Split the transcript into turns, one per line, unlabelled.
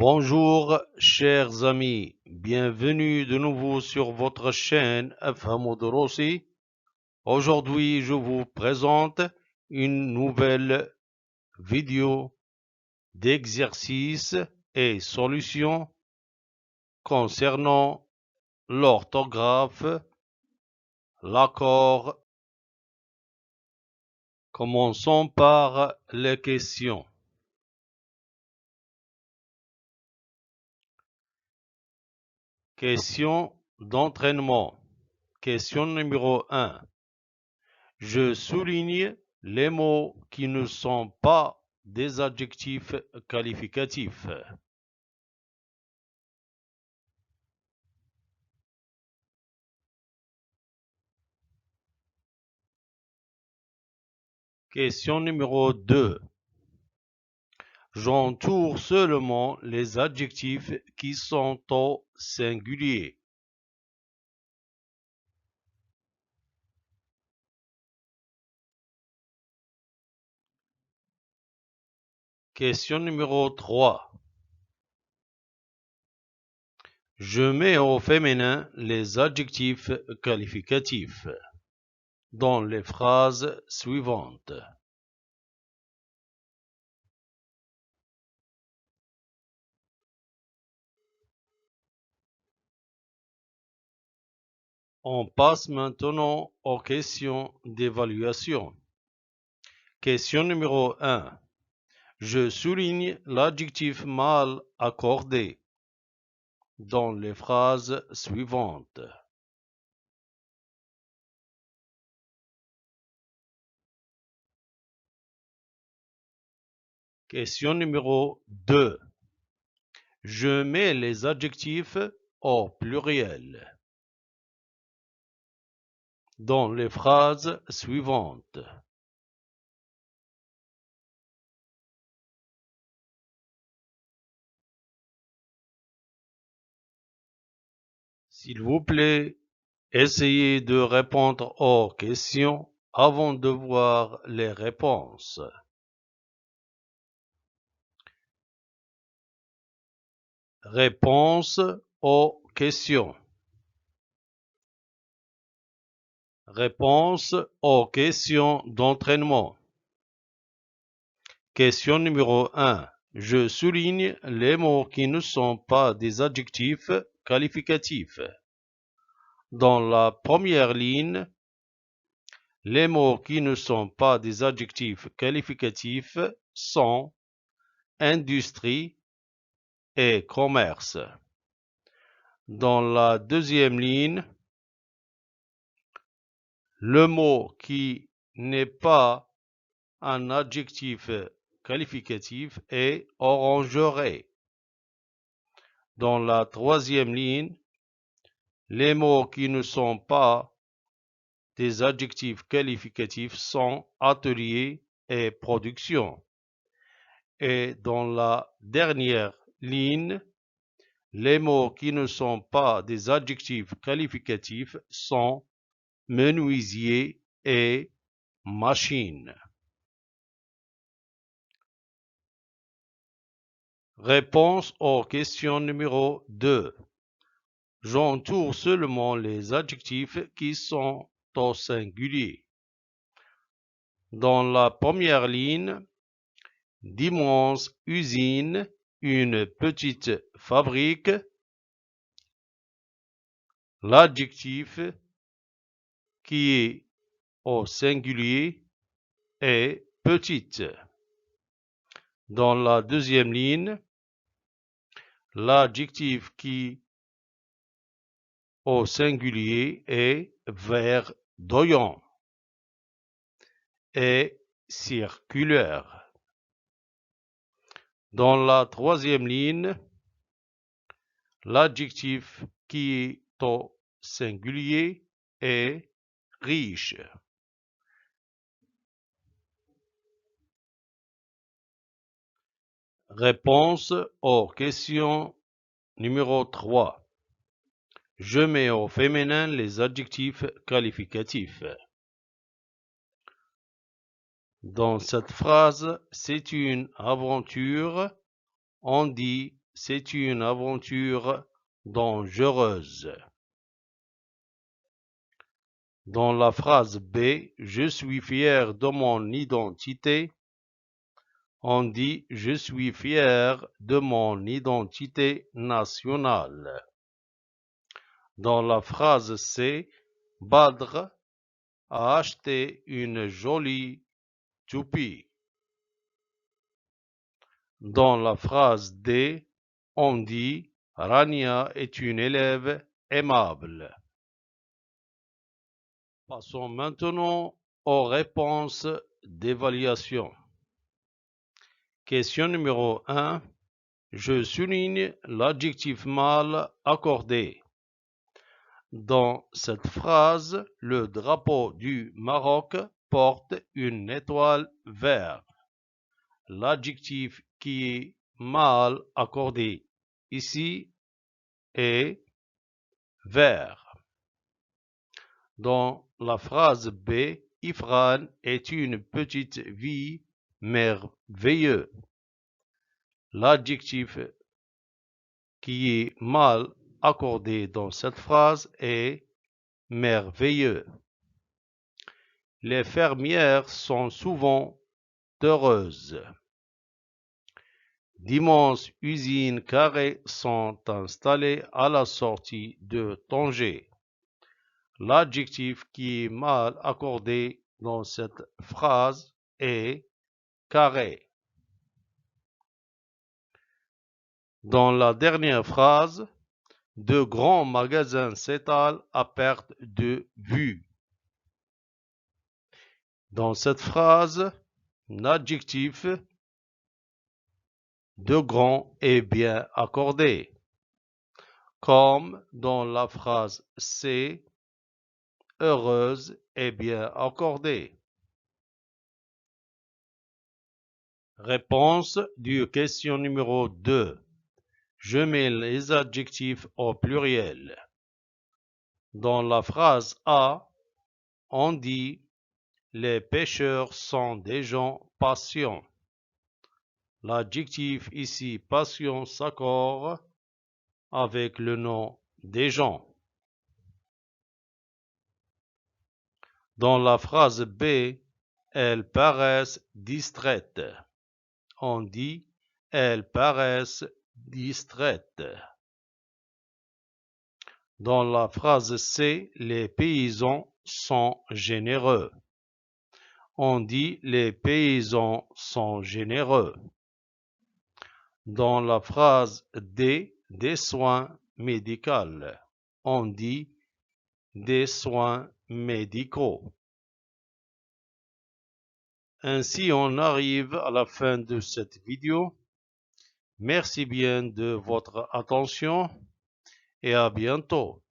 Bonjour chers amis, bienvenue de nouveau sur votre chaîne Afhamou Doroussi. Aujourd'hui je vous présente une nouvelle vidéo d'exercices et solutions concernant l'orthographe, l'accord. Commençons par les questions. Question d'entraînement. Question numéro 1. Je souligne les mots qui ne sont pas des adjectifs qualificatifs. Question numéro 2. J'entoure seulement les adjectifs qui sont au singulier. Question numéro 3. Je mets au féminin les adjectifs qualificatifs dans les phrases suivantes. On passe maintenant aux questions d'évaluation. Question numéro 1. Je souligne l'adjectif mal accordé dans les phrases suivantes. Question numéro 2. Je mets les adjectifs au pluriel dans les phrases suivantes. S'il vous plaît, essayez de répondre aux questions avant de voir les réponses. Réponse aux questions. Réponse aux questions d'entraînement. Question numéro 1. Je souligne les mots qui ne sont pas des adjectifs qualificatifs. Dans la première ligne, les mots qui ne sont pas des adjectifs qualificatifs sont industrie et commerce. Dans la deuxième ligne, le mot qui n'est pas un adjectif qualificatif est orangerie. Dans la troisième ligne, les mots qui ne sont pas des adjectifs qualificatifs sont atelier et production. Et dans la dernière ligne, les mots qui ne sont pas des adjectifs qualificatifs sont menuisier et machine. Réponse aux questions numéro 2. J'entoure seulement les adjectifs qui sont au singulier. Dans la première ligne, d'immenses usines, une petite fabrique. L'adjectif qui est au singulier est petite. Dans la deuxième ligne, l'adjectif qui au singulier est verdoyant et circulaire. Dans la troisième ligne, l'adjectif qui est au singulier est riche. Réponse aux questions numéro 3. Je mets au féminin les adjectifs qualificatifs. Dans cette phrase, c'est une aventure. On dit c'est une aventure dangereuse. Dans la phrase B, je suis fier de mon identité, on dit je suis fier de mon identité nationale. Dans la phrase C, Badr a acheté une jolie toupie. Dans la phrase D, on dit Rania est une élève aimable. Passons maintenant aux réponses d'évaluation. Question numéro 1. Je souligne l'adjectif mâle accordé. Dans cette phrase, le drapeau du Maroc porte une étoile verte. L'adjectif qui est mal accordé ici est vert. Dans la phrase B, Ifran est une petite vie merveilleuse. L'adjectif qui est mal accordé dans cette phrase est merveilleux. Les fermières sont souvent heureuses. D'immenses usines carrées sont installées à la sortie de Tanger. L'adjectif qui est mal accordé dans cette phrase est carré. Dans la dernière phrase, de grands magasins s'étalent à perte de vue. Dans cette phrase, l'adjectif de grand est bien accordé, comme dans la phrase C, heureuse est bien accordée. Réponse du question numéro 2. Je mets les adjectifs au pluriel. Dans la phrase A, on dit les pêcheurs sont des gens patients. L'adjectif ici patient s'accorde avec le nom des gens. Dans la phrase B, elles paraissent distraites. On dit elles paraissent distraites. Dans la phrase C, les paysans sont généreux. On dit les paysans sont généreux. Dans la phrase D, des soins médicaux, on dit des soins médicaux. Ainsi, on arrive à la fin de cette vidéo. Merci bien de votre attention et à bientôt.